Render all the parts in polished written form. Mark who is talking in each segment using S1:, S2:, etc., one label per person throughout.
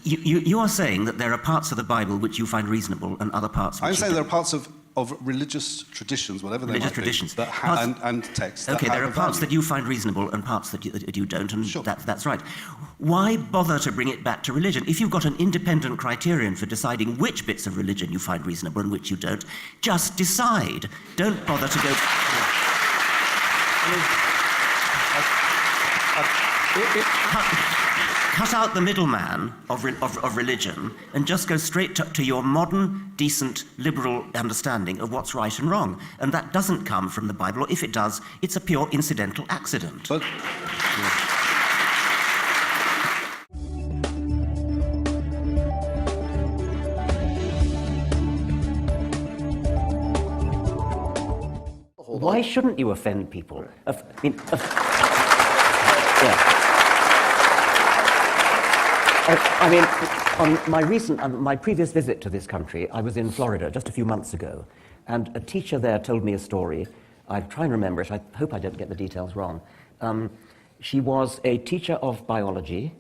S1: You are saying that there are parts of the Bible which you find reasonable and other parts which
S2: I'm saying there are parts of religious traditions, whatever they might be, that and texts.
S1: Okay, there are parts that you find reasonable and parts that you don't, and sure. That's right. Why bother to bring it back to religion? If you've got an independent criterion for deciding which bits of religion you find reasonable and which you don't, just decide. Don't bother to go... Cut out the middleman of religion and just go straight to your modern, decent, liberal understanding of what's right and wrong. And that doesn't come from the Bible, or if it does, it's a pure incidental accident.
S2: But,
S1: Why shouldn't you offend people? On my previous visit to this country, I was in Florida just a few months ago, and a teacher there told me a story. I'm trying to remember it. I hope I don't get the details wrong. She was a teacher of biology,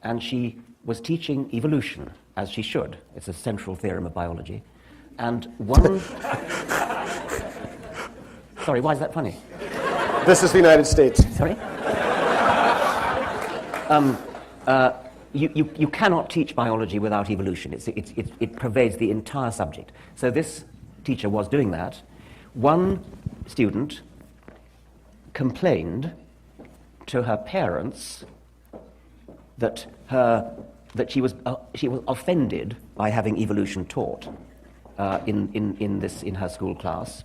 S1: and she was teaching evolution, as she should. It's a central theorem of biology. And one... Sorry, why is that funny?
S3: This is the United States.
S1: Sorry? You cannot teach biology without evolution. It pervades the entire subject. So this teacher was doing that. One student complained to her parents that she was offended by having evolution taught in her school class.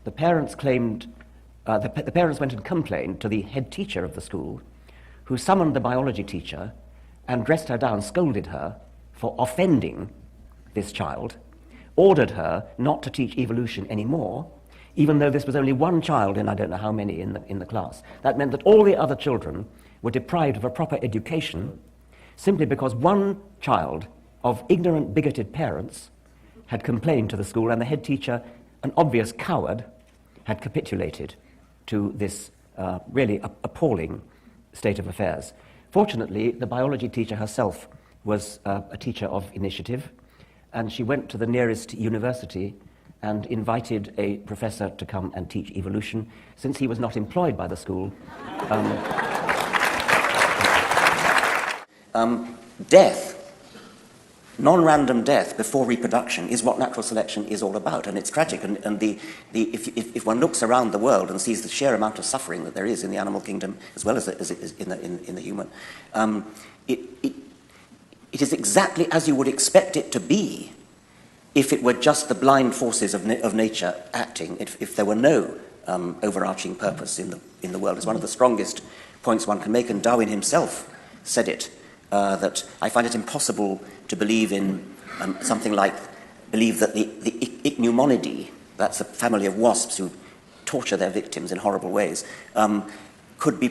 S1: The parents claimed the parents went and complained to the head teacher of the school, who summoned the biology teacher and dressed her down, scolded her for offending this child, ordered her not to teach evolution anymore, even though this was only one child in I don't know how many in the class. That meant that all the other children were deprived of a proper education simply because one child of ignorant, bigoted parents had complained to the school, and the head teacher, an obvious coward, had capitulated to this really appalling state of affairs. Fortunately, the biology teacher herself was a teacher of initiative, and she went to the nearest university and invited a professor to come and teach evolution. Since he was not employed by the school, death, non-random death before reproduction, is what natural selection is all about, and it's tragic. And if one looks around the world and sees the sheer amount of suffering that there is in the animal kingdom as well as in the human, it is exactly as you would expect it to be if it were just the blind forces of nature acting. If there were no overarching purpose in the world, it's one of the strongest points one can make, and Darwin himself said it. That I find it impossible to believe in something like that the Ichneumonidae, that's a family of wasps who torture their victims in horrible ways, could be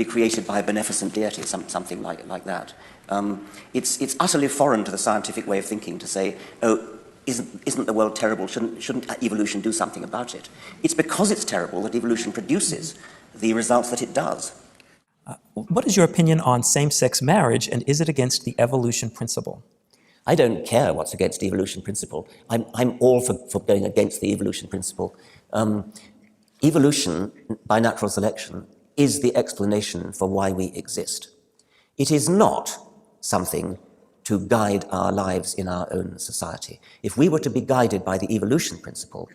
S1: created by a beneficent deity, something like that. It's utterly foreign to the scientific way of thinking to say, oh, isn't the world terrible? Shouldn't evolution do something about it? It's because it's terrible that evolution produces the results that it does.
S4: What is your opinion on same-sex marriage, and is it against the evolution principle?
S1: I don't care what's against the evolution principle. I'm all for going against the evolution principle. Evolution, by natural selection, is the explanation for why we exist. It is not something to guide our lives in our own society. If we were to be guided by the evolution principle,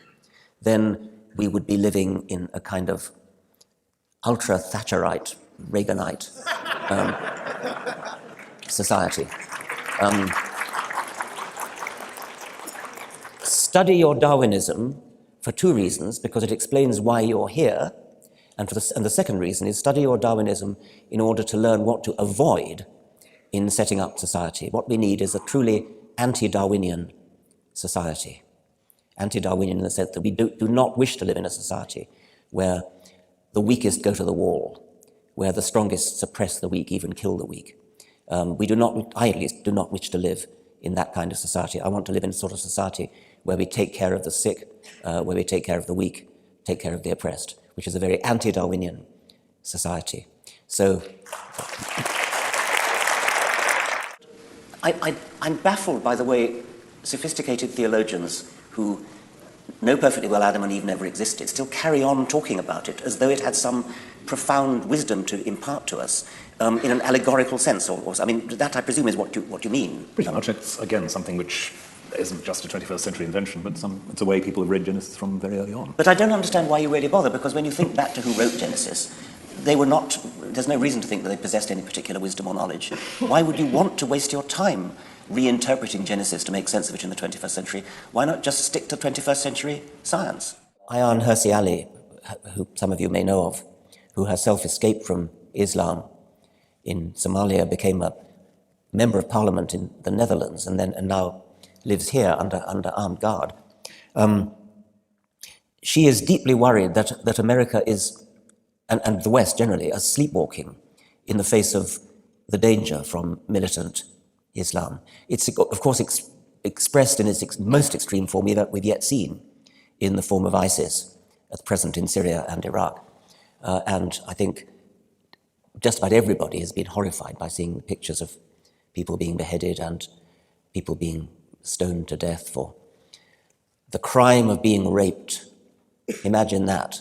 S1: then we would be living in a kind of ultra-Thatcherite, Reaganite society. Study your Darwinism for two reasons, because it explains why you're here, and the second reason is study your Darwinism in order to learn what to avoid in setting up society. What we need is a truly anti-Darwinian society. Anti-Darwinian in the sense that we do not wish to live in a society where the weakest go to the wall, where the strongest suppress the weak, even kill the weak. I at least do not wish to live in that kind of society. I want to live in a sort of society where we take care of the sick, where we take care of the weak, take care of the oppressed, which is a very anti-Darwinian society. So, I'm baffled by the way sophisticated theologians who know perfectly well Adam and Eve never existed still carry on talking about it as though it had some profound wisdom to impart to us in an allegorical sense. I mean, that I presume is what you mean.
S5: Pretty much. It's, again, something which isn't just a 21st century invention, but it's a way people have read Genesis from very early on.
S1: But I don't understand why you really bother, because when you think back to who wrote Genesis, there's no reason to think that they possessed any particular wisdom or knowledge. Why would you want to waste your time reinterpreting Genesis to make sense of it in the 21st century? Why not just stick to 21st century science? Ayaan Hirsi Ali, who some of you may know of, who herself escaped from Islam in Somalia, became a member of parliament in the Netherlands, and now lives here under armed guard. She is deeply worried that America is, and the West generally, are sleepwalking in the face of the danger from militant Islam. It's, of course, expressed in its most extreme form that we've yet seen in the form of ISIS, at present in Syria and Iraq. And I think just about everybody has been horrified by seeing pictures of people being beheaded and people being stoned to death for the crime of being raped. Imagine that.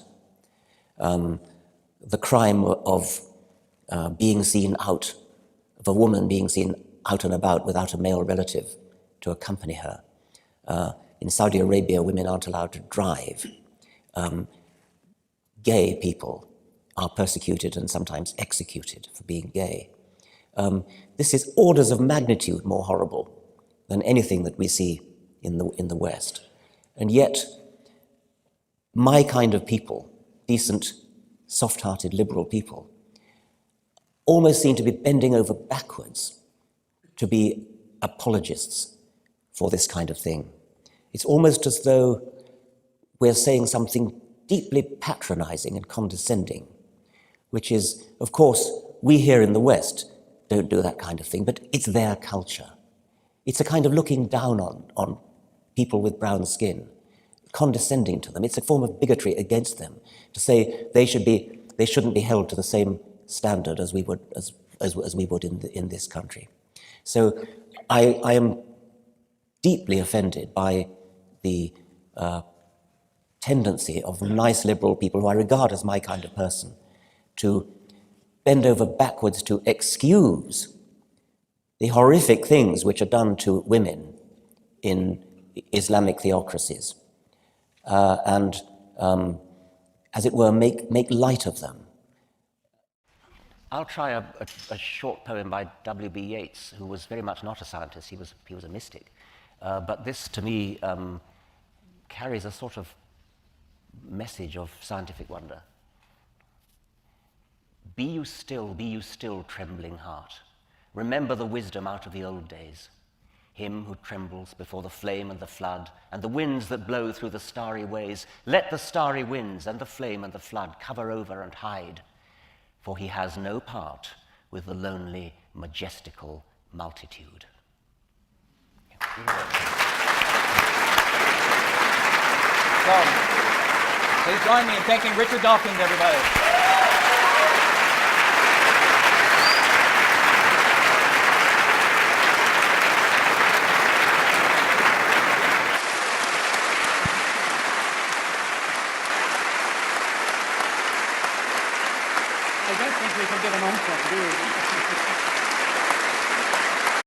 S1: The crime of being seen out, of a woman being seen out and about without a male relative to accompany her. In Saudi Arabia, women aren't allowed to drive. Gay people are persecuted and sometimes executed for being gay. This is orders of magnitude more horrible than anything that we see in the West. And yet, my kind of people, decent, soft-hearted, liberal people, almost seem to be bending over backwards to be apologists for this kind of thing. It's almost as though we're saying something deeply patronizing and condescending, which is, of course, we here in the West don't do that kind of thing, but it's their culture. It's a kind of looking down on people with brown skin, condescending to them. It's a form of bigotry against them to say they shouldn't be held to the same standard as we would in this country. So I am deeply offended by the tendency of nice liberal people who I regard as my kind of person to bend over backwards to excuse the horrific things which are done to women in Islamic theocracies and, as it were, make light of them. I'll try a short poem by W.B. Yeats, who was very much not a scientist. He was a mystic. But this, to me, carries a sort of message of scientific wonder. Be you still, trembling heart. Remember the wisdom out of the old days. Him who trembles before the flame and the flood, and the winds that blow through the starry ways. Let the starry winds and the flame and the flood cover over and hide, for he has no part with the lonely, majestical multitude.
S6: Please join me in thanking Richard Dawkins, everybody.